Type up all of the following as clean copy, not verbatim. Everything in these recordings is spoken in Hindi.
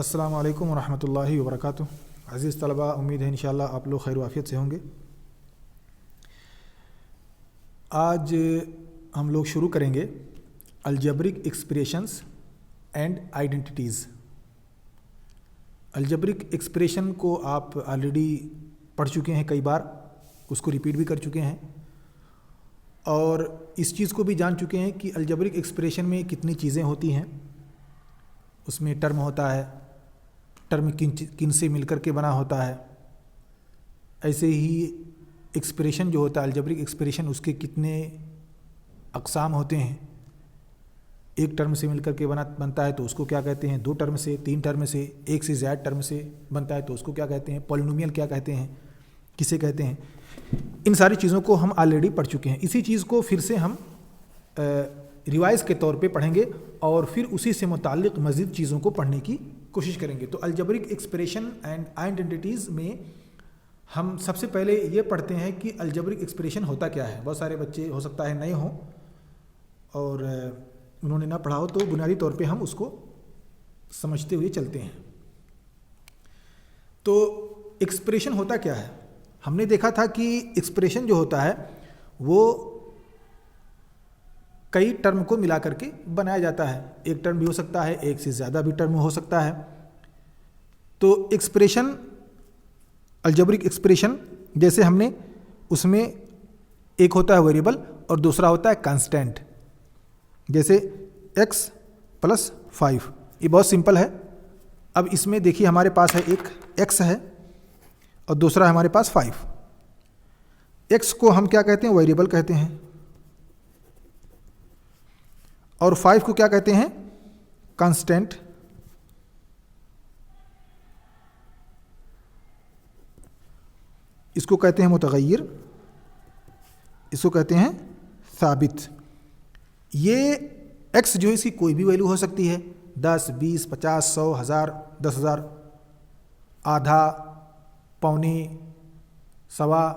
अस्सलामु अलैकुम वरहमतुल्लाहि वबरकातुहू। अज़ीज़ तलबा, उम्मीद है इंशाअल्लाह आप लोग खैर वाफ़ियत से होंगे। आज हम लोग शुरू करेंगे algebraic expressions and identities. Algebraic expression को आप ऑलरेडी पढ़ चुके हैं कई बार, उसको रिपीट भी कर चुके हैं और इस चीज़ को भी जान चुके हैं कि अलजब्रिक एक्सप्रेशन में कितनी चीज़ें होती हैं। उसमें टर्म होता है, टर्म किन से मिलकर के बना होता है। ऐसे ही एक्सप्रेशन जो होता है अलजब्रिक एक्सप्रेशन, उसके कितने अक़साम होते हैं। एक टर्म से मिलकर के बनता है तो उसको क्या कहते हैं, दो टर्म से, तीन टर्म से, एक से ज़्यादा टर्म से बनता है तो उसको क्या कहते हैं, पॉलिनोमियल क्या कहते हैं, किसे कहते हैं। इन सारी चीज़ों को हम ऑलरेडी पढ़ चुके हैं। इसी चीज़ को फिर से हम रिवाइज़ के तौर पे पढ़ेंगे और फिर उसी से मुताल्लिक़ मज़ीद चीज़ों को पढ़ने की कोशिश करेंगे। तो अलजब्रिक एक्सप्रेशन एंड आइडेंटिटीज़ में हम सबसे पहले ये पढ़ते हैं कि अलजब्रिक एक्सप्रेशन होता क्या है। बहुत सारे बच्चे हो सकता है नए हों और उन्होंने ना पढ़ा हो, तो बुनियादी तौर पे हम उसको समझते हुए चलते हैं। तो एक्सप्रेशन होता क्या है, हमने देखा था कि एक्सप्रेशन जो होता है वो कई टर्म को मिला करके बनाया जाता है। एक टर्म भी हो सकता है, एक से ज़्यादा भी टर्म हो सकता है। तो एक्सप्रेशन, अलजब्रिक एक्सप्रेशन, जैसे हमने उसमें एक होता है वेरिएबल और दूसरा होता है कांस्टेंट। जैसे x + 5, ये बहुत सिंपल है। अब इसमें देखिए हमारे पास है एक x है और दूसरा है हमारे पास 5। x को हम क्या कहते हैं, वेरिएबल कहते हैं, और 5 को क्या कहते हैं, कांस्टेंट। इसको कहते हैं मुतगय्यर, इसको कहते हैं साबित। ये x जो है इसकी कोई भी वैल्यू हो सकती है, 10, 20, 50, 100, 1000, 10,000, आधा, पौने, सवा,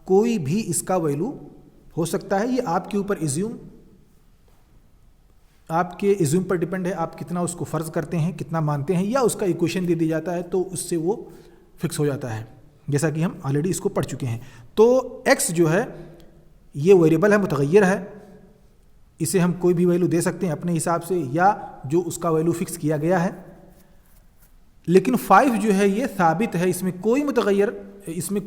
कोई भी इसका वैल्यू हो सकता है। ये आपके ऊपर आपके इज्यूम पर डिपेंड है, आप कितना उसको फ़र्ज़ करते हैं, कितना मानते हैं, या उसका इक्वेशन दे दिया जाता है तो उससे वो फिक्स हो जाता है, जैसा कि हम ऑलरेडी इसको पढ़ चुके हैं। तो x जो है ये वेरिएबल है, मुतगय्यर है, इसे हम कोई भी वैल्यू दे सकते हैं अपने हिसाब से, या जो उसका वैल्यू फिक्स किया गया है। लेकिन 5 जो है ये साबित है, इसमें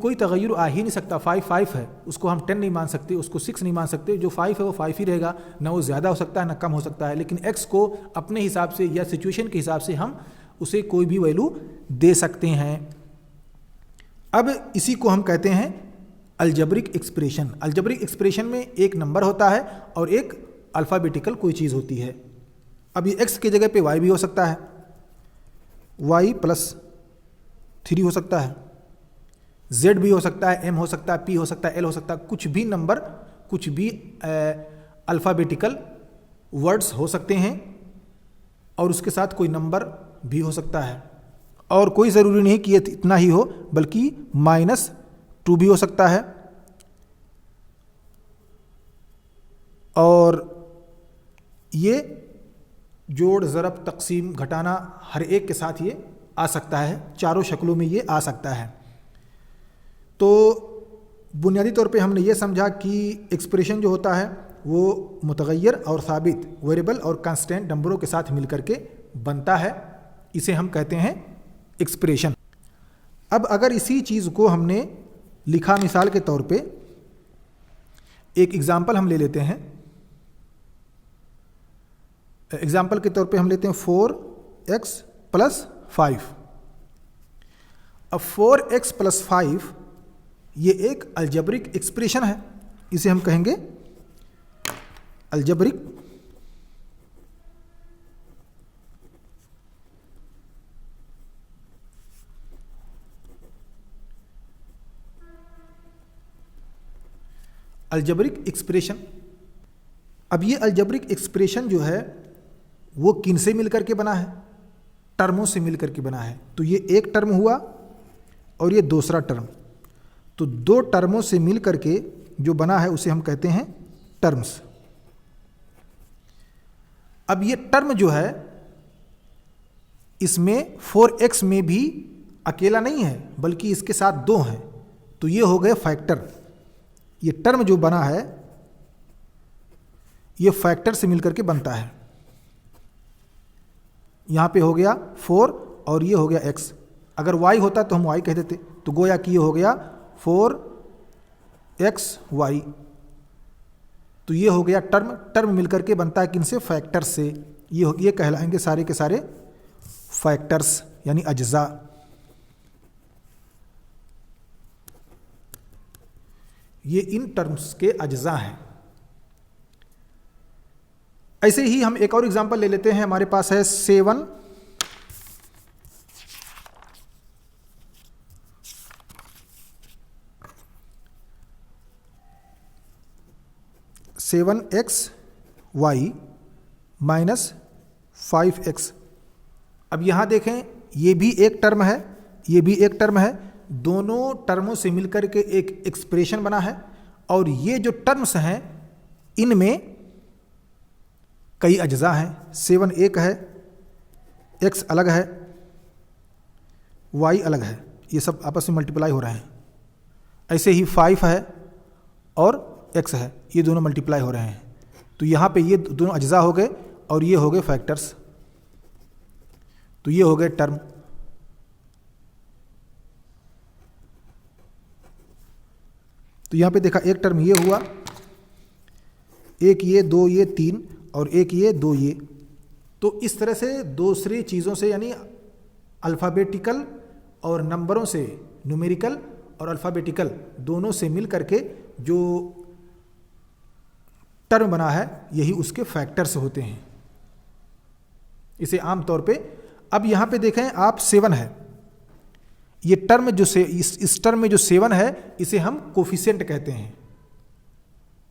कोई तगय्युर आ ही नहीं सकता। 5 है, उसको हम 10 नहीं मान सकते, उसको 6 नहीं मान सकते। जो 5 है वो 5 ही रहेगा, ना वो ज़्यादा हो सकता है ना कम हो सकता है। लेकिन x को अपने हिसाब से या सिचुएशन के हिसाब से हम उसे कोई भी वैल्यू दे सकते हैं। अब इसी को हम कहते हैं अलजब्रिक एक्सप्रेशन। अलजब्रिक एक्सप्रेशन में एक नंबर होता है और एक अल्फ़ाबेटिकल कोई चीज़ होती है। अब ये x की जगह पे y भी हो सकता है, y + 3 हो सकता है, z भी हो सकता है, m हो सकता है, p हो सकता है, l हो सकता है। कुछ भी नंबर, कुछ भी अल्फ़ाबेटिकल वर्ड्स हो सकते हैं और उसके साथ कोई नंबर भी हो सकता है। और कोई ज़रूरी नहीं कि ये इतना ही हो, बल्कि -2 भी हो सकता है। और ये जोड़, ज़रब, तक़सीम, घटाना, हर एक के साथ ये आ सकता है, चारों शक्लों में ये आ सकता है। तो बुनियादी तौर पे हमने ये समझा कि एक्सप्रेशन जो होता है वो मुतगय्यर और साबित, वेरिएबल और कांस्टेंट नंबरों के साथ मिलकर के बनता है। इसे हम कहते हैं एक्सप्रेशन। अब अगर इसी चीज़ को हमने लिखा, मिसाल के तौर पे एक एग्ज़ाम्पल हम ले लेते हैं। एग्ज़ाम्पल के तौर पे हम लेते हैं 4x + 5। अब 4x + 5 ये एक अलजब्रिक एक्सप्रेशन है, इसे हम कहेंगे अलजब्रिक एक्सप्रेशन। अब ये अलजब्रिक एक्सप्रेशन जो है वो किन से मिलकर के बना है, टर्मों से मिलकर के बना है। तो ये एक टर्म हुआ और ये दूसरा टर्म, तो दो टर्मों से मिलकर के जो बना है उसे हम कहते हैं टर्म्स। अब ये टर्म जो है इसमें 4x में भी अकेला नहीं है बल्कि इसके साथ 2 हैं, तो ये हो गए फैक्टर। ये टर्म जो बना है ये फैक्टर से मिलकर के बनता है। यहां पे हो गया 4 और ये हो गया x। अगर y होता तो हम y कह देते, तो गोया कि ये हो गया 4xy। तो ये हो गया टर्म। टर्म मिलकर के बनता है किनसे? फैक्टर से। ये कहलाएंगे सारे के सारे फैक्टर्स यानी अज्जा। ये इन टर्म्स के अज्जा हैं। ऐसे ही हम एक और एग्जांपल ले लेते हैं। हमारे पास है 7xy माइनस 5x। अब यहां देखें, ये भी एक टर्म है, ये भी एक टर्म है, दोनों टर्मों से मिलकर के एक एक्सप्रेशन बना है। और ये जो टर्म्स हैं इनमें कई अज्जा हैं। 7 एक है, x अलग है, y अलग है, ये सब आपस में मल्टीप्लाई हो रहे हैं। ऐसे ही 5 है और x है, ये दोनों मल्टीप्लाई हो रहे हैं। तो यहाँ पे ये दोनों अज्जा हो गए और ये हो गए फैक्टर्स। तो ये हो गए टर्म। तो यहाँ पे देखा, एक टर्म ये हुआ, एक ये, 2 ये, 3 और एक ये, 2 ये। तो इस तरह से दूसरी चीज़ों से यानी अल्फ़ाबेटिकल और नंबरों से, न्यूमेरिकल और अल्फ़ाबेटिकल दोनों से मिल करके जो टर्म बना है यही उसके फैक्टर्स होते हैं। इसे आम तौर पे, अब यहाँ पे देखें आप 7 है, ये टर्म जो से इस टर्म में जो 7 है इसे हम कोफिशिएंट कहते हैं।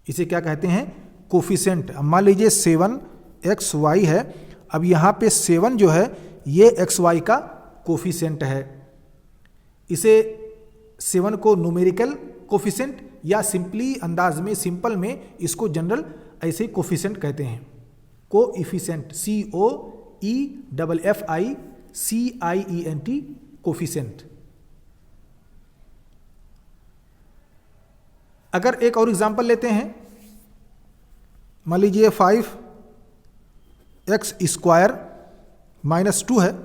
इसे क्या कहते हैं? कोफिशिएंट। अब मान लीजिए 7xy है, अब यहाँ पे 7 जो है ये xy का कोफिशिएंट है। इसे 7 को न्यूमेरिकल कोफिशिएंट या सिंपली अंदाज में, सिंपल में इसको जनरल ऐसे कोफिशिएंट कहते हैं। Coefficient, COEFFICIENT, coefficient. अगर एक और एग्जांपल लेते हैं, मान लीजिए 5x² माइनस 2 है।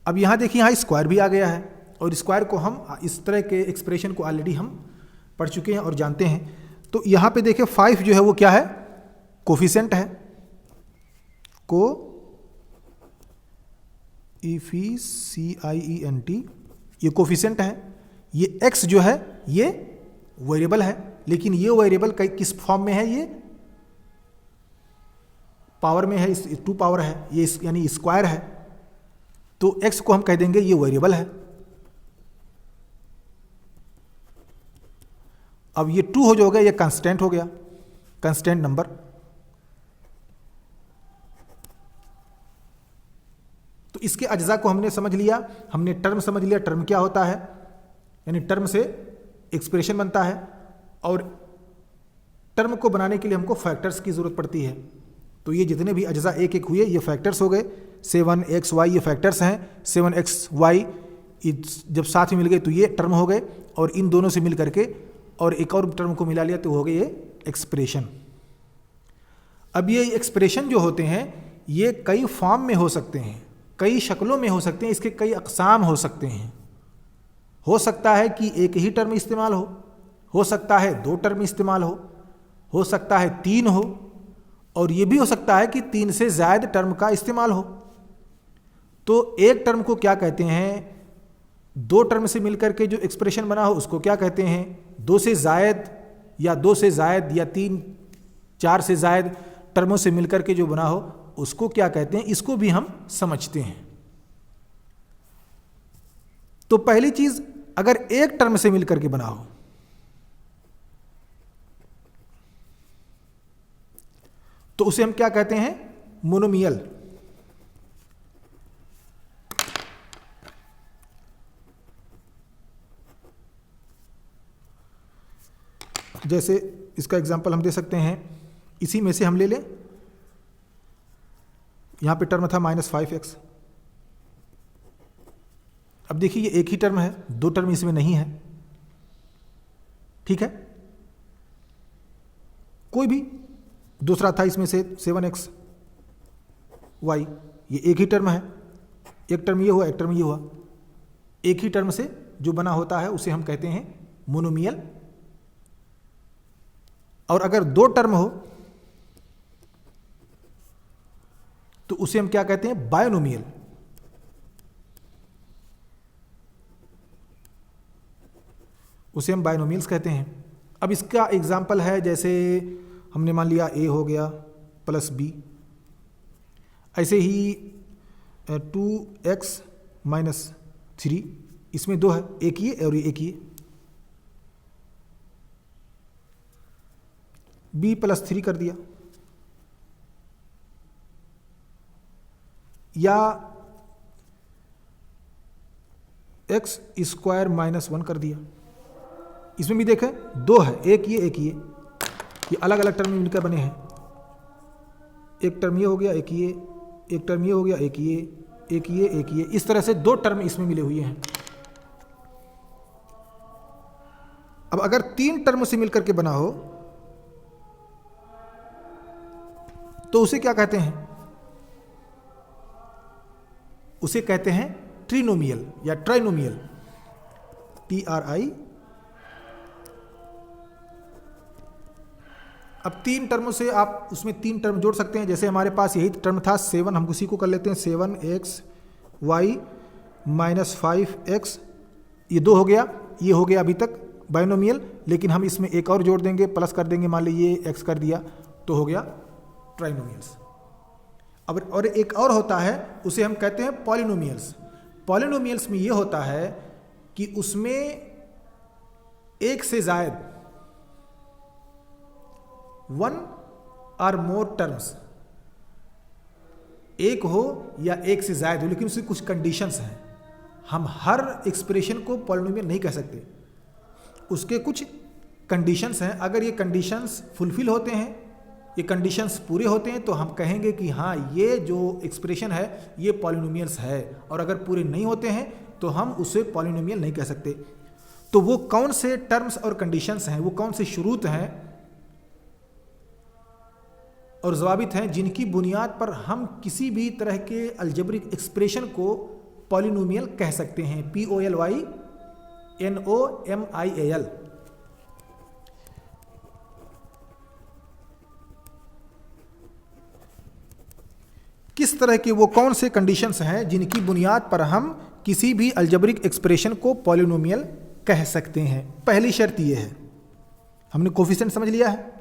अब यहाँ देखिए, यहाँ स्क्वायर भी आ गया है और स्क्वायर को हम इस तरह के एक्सप्रेशन को ऑलरेडी हम पढ़ चुके हैं और जानते हैं। तो यहाँ पे देखिए 5 जो है वो क्या है? कोफिशिएंट है। कोएफिशिएंट, ये कोफिशिएंट है। ये x जो है ये वेरिएबल है, लेकिन ये वेरिएबल किस फॉर्म में है? ये पावर में है, 2 पावर है, ये यानी स्क्वायर है। तो x को हम कह देंगे ये वेरिएबल है। अब ये 2 हो जाएगा, ये कांस्टेंट हो गया, कांस्टेंट नंबर। तो इसके अज्जा को हमने समझ लिया, हमने टर्म समझ लिया, टर्म क्या होता है, यानी टर्म से एक्सप्रेशन बनता है और टर्म को बनाने के लिए हमको फैक्टर्स की जरूरत पड़ती है। तो ये जितने भी अज्जा एक एक हुए ये फैक्टर्स हो गए। 7xy ये फैक्टर्स हैं। 7xy जब साथ में मिल गए तो ये टर्म हो गए और इन दोनों से मिल करके और एक और टर्म को मिला लिया तो हो गए ये एक्सप्रेशन। अब ये एक्सप्रेशन जो होते हैं ये कई फॉर्म में हो सकते हैं, कई शक्लों में हो सकते हैं, इसके कई अक़साम हो सकते हैं। हो सकता है कि एक ही टर्म इस्तेमाल हो सकता है 2 टर्म इस्तेमाल हो सकता है 3 हो, और ये भी हो सकता है कि 3 से ज़्यादा टर्म का इस्तेमाल हो। तो एक टर्म को क्या कहते हैं? 2 टर्म से मिलकर के जो एक्सप्रेशन बना हो उसको क्या कहते हैं? 2 से ज़ायद या 2 से ज़ायद या 3, 4 से ज़ायद टर्मों से मिलकर के जो बना हो उसको क्या कहते हैं? इसको भी हम समझते हैं। तो पहली चीज, अगर एक टर्म से मिलकर के बना हो तो उसे हम क्या कहते हैं? मोनोमियल। जैसे इसका एग्जांपल हम दे सकते हैं, इसी में से हम ले लें, यहां पे टर्म था -5x, अब देखिए ये एक ही टर्म है, दो टर्म इसमें नहीं है, ठीक है। कोई भी दूसरा था इसमें से 7x y, ये एक ही टर्म है, एक टर्म ये हुआ, एक टर्म ये हुआ। एक ही टर्म से जो बना होता है उसे हम कहते हैं मोनोमियल। और अगर दो टर्म हो तो उसे हम क्या कहते हैं, बायनोमियल। उसे हम बायनोमियल्स कहते हैं। अब इसका एग्जाम्पल है, जैसे हमने मान लिया a हो गया प्लस b, ऐसे ही 2x माइनस 3, इसमें दो है, एक ये और एक ये, b प्लस 3 कर दिया, या x स्क्वायर माइनस 1 कर दिया। इसमें भी देखें दो है, एक ये अलग अलग टर्म में मिलकर बने हैं। एक टर्म ये हो गया, एक ये, एक टर्म ये हो गया, एक ये, एक ये, एक ये, इस तरह से दो टर्म इसमें मिले हुए हैं। अब अगर तीन टर्म से मिलकर के बना हो तो उसे क्या कहते हैं, उसे कहते हैं ट्रिनोमियल या ट्राइनोमियल, TRI। अब तीन टर्मों से आप उसमें तीन टर्म जोड़ सकते हैं। जैसे हमारे पास यही टर्म था 7, हम उसी को कर लेते हैं 7x y माइनस 5x, ये दो हो गया, ये हो गया अभी तक बाइनोमियल। लेकिन हम इसमें एक और जोड़ देंगे, प्लस कर देंगे, मान लीजिए x कर दिया, तो हो गया ट्राइनोमियल्स। अब और एक और होता है, उसे हम कहते हैं पॉलिनोमियल्स। पॉलिनोमियल्स में ये होता है कि उसमें एक से जायद, वन और मोर टर्म्स, एक हो या एक से ज्यादा हो, लेकिन उसकी कुछ कंडीशंस हैं। हम हर एक्सप्रेशन को पॉलिनोमियल नहीं कह सकते, उसके कुछ कंडीशंस हैं। अगर ये कंडीशंस फुलफिल होते हैं, ये कंडीशंस पूरे होते हैं, तो हम कहेंगे कि हाँ ये जो एक्सप्रेशन है ये पॉलिनोमियल्स है। और अगर पूरे नहीं होते हैं तो हम उसे पॉलिनोमियल नहीं कह सकते। तो वो कौन से टर्म्स और कंडीशंस हैं, वो कौन से शुरूत हैं और ज़वाबित हैं जिनकी बुनियाद पर हम किसी भी तरह के अलजेब्रिक एक्सप्रेशन को पॉलिनोमियल कह सकते हैं। POLYNOMIAL। किस तरह के, वो कौन से कंडीशंस हैं जिनकी बुनियाद पर हम किसी भी अलजेब्रिक एक्सप्रेशन को पॉलिनोमियल कह सकते हैं। पहली शर्त यह है, हमने कोफिशिएंट समझ लिया है।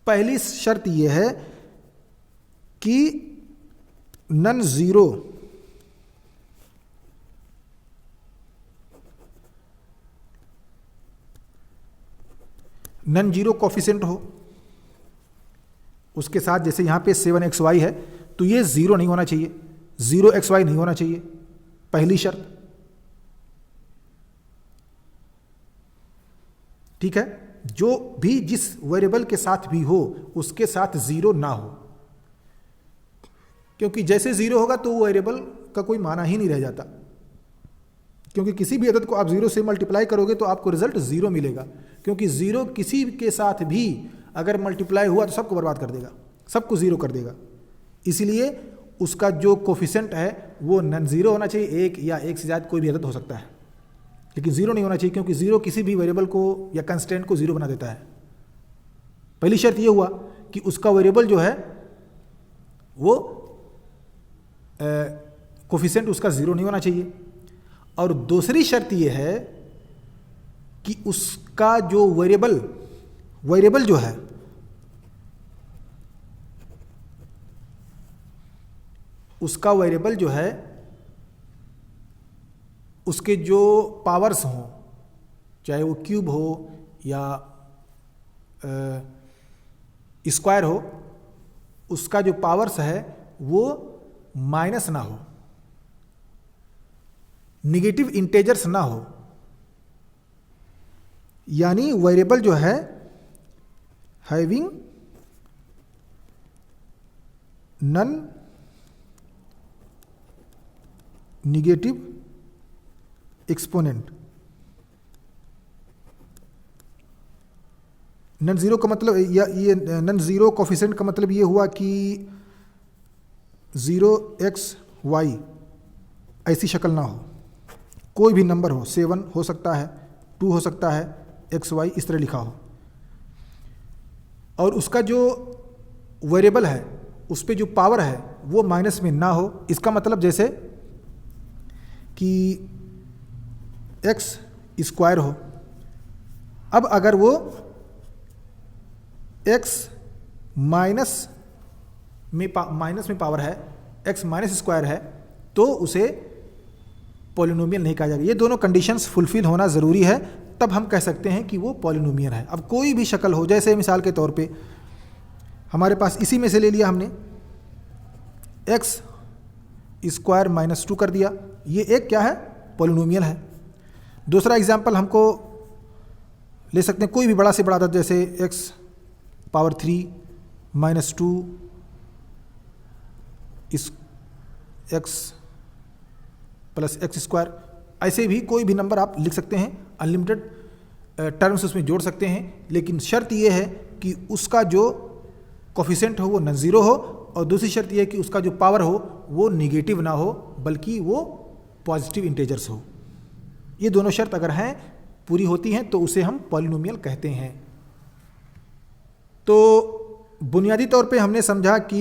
पहली शर्त यह है कि नॉन जीरो कोफिशिएंट हो। उसके साथ जैसे यहां पे 7xy है तो ये जीरो नहीं होना चाहिए, 0xy नहीं होना चाहिए, पहली शर्त। ठीक है, जो भी जिस वेरिएबल के साथ भी हो उसके साथ जीरो ना हो, क्योंकि जैसे जीरो होगा तो वो वेरिएबल का कोई माना ही नहीं रह जाता। क्योंकि किसी भी अदद को आप जीरो से मल्टीप्लाई करोगे तो आपको रिजल्ट जीरो मिलेगा, क्योंकि जीरो किसी के साथ भी अगर मल्टीप्लाई हुआ तो सबको बर्बाद कर देगा, सबको जीरो कर देगा। इसीलिए उसका जो कोफिशिएंट है वो नॉन जीरो होना चाहिए, एक या एक से ज़्यादा कोई भी अदद हो सकता है, लेकिन जीरो नहीं होना चाहिए, क्योंकि जीरो किसी भी वेरिएबल को या कंस्टेंट को जीरो बना देता है। पहली शर्त ये हुआ कि उसका वेरिएबल जो है वो कोफिशिएंट उसका जीरो नहीं होना चाहिए। और दूसरी शर्त ये है कि उसका जो वेरिएबल जो है उसका वेरिएबल जो है उसके जो पावर्स हों, चाहे वो क्यूब हो या स्क्वायर हो, उसका जो पावर्स है वो माइनस ना हो, निगेटिव इंटेजर्स ना हो। यानी वेरिएबल जो है having non negative exponent. Non zero का मतलब ये नन जीरो कोफिशिएंट का मतलब ये हुआ कि 0x(y) ऐसी शक्ल ना हो, कोई भी नंबर हो, 7 हो सकता है, 2 हो सकता है, xy इस तरह लिखा हो, और उसका जो वेरिएबल है उस पर जो पावर है वो माइनस में ना हो। इसका मतलब जैसे कि x² हो, अब अगर वो x माइनस में पावर है, x माइनस स्क्वायर है, तो उसे पॉलिनोमियल नहीं कहा जाएगा। ये दोनों कंडीशंस फुलफिल होना ज़रूरी है, तब हम कह सकते हैं कि वो पॉलिनोमियल है। अब कोई भी शक्ल हो, जैसे मिसाल के तौर पे हमारे पास इसी में से ले लिया हमने, x² - 2 कर दिया, ये एक क्या है, पॉलिनोमियल है। दूसरा एग्जाम्पल हमको ले सकते हैं कोई भी बड़ा से बड़ा अदद, जैसे x³ - 2 इस x + x², ऐसे भी कोई भी नंबर आप लिख सकते हैं, अनलिमिटेड टर्म्स उसमें जोड़ सकते हैं, लेकिन शर्त ये है कि उसका जो कोफिशिएंट हो वो नॉन ज़ीरो हो, और दूसरी शर्त ये है कि उसका जो पावर हो वो निगेटिव ना हो, बल्कि वो पॉजिटिव इंटीजर्स हो। ये दोनों शर्त अगर हैं, पूरी होती हैं, तो उसे हम पॉलिनोमियल कहते हैं। तो बुनियादी तौर पे हमने समझा कि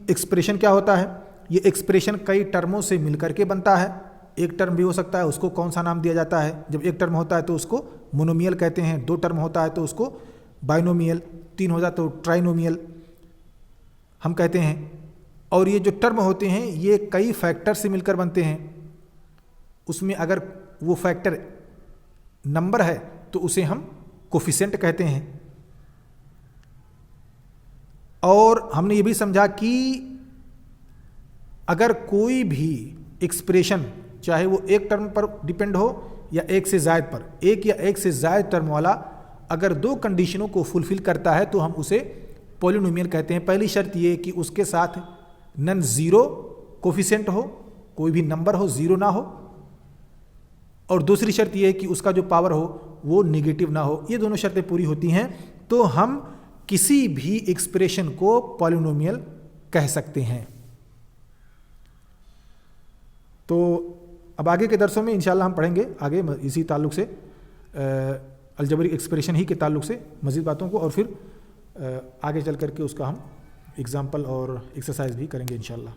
एक्सप्रेशन क्या होता है। ये एक्सप्रेशन कई टर्मों से मिलकर के बनता है। एक टर्म भी हो सकता है, उसको कौन सा नाम दिया जाता है? जब एक टर्म होता है तो उसको मोनोमियल कहते हैं, 2 टर्म होता है तो उसको बाइनोमियल, 3 हो जाए तो ट्राइनोमियल हम कहते हैं। और ये जो टर्म होते हैं ये कई फैक्टर से मिलकर बनते हैं। उसमें अगर वो फैक्टर नंबर है तो उसे हम कोफिशिएंट कहते हैं। और हमने ये भी समझा कि अगर कोई भी एक्सप्रेशन, चाहे वो एक टर्म पर डिपेंड हो या एक से ज़ायद पर, एक या एक से ज़ायद टर्म वाला अगर 2 कंडीशनों को फुलफिल करता है तो हम उसे पॉलिनोमियल कहते हैं। पहली शर्त ये कि उसके साथ नॉन ज़ीरो कोफिशिएंट हो, कोई भी नंबर हो, ज़ीरो ना हो, और दूसरी शर्त ये है कि उसका जो पावर हो वो नेगेटिव ना हो। ये दोनों शर्तें पूरी होती हैं तो हम किसी भी एक्सप्रेशन को पॉलिनोमियल कह सकते हैं। तो अब आगे के दर्सों में इंशाल्लाह हम पढ़ेंगे आगे इसी ताल्लुक़ से, अलजेब्रिक एक्सप्रेशन ही के ताल्लुक़ से मज़ीद बातों को, और फिर आगे चल करके उसका हम एग्जाम्पल और एक्सरसाइज भी करेंगे इंशाल्लाह।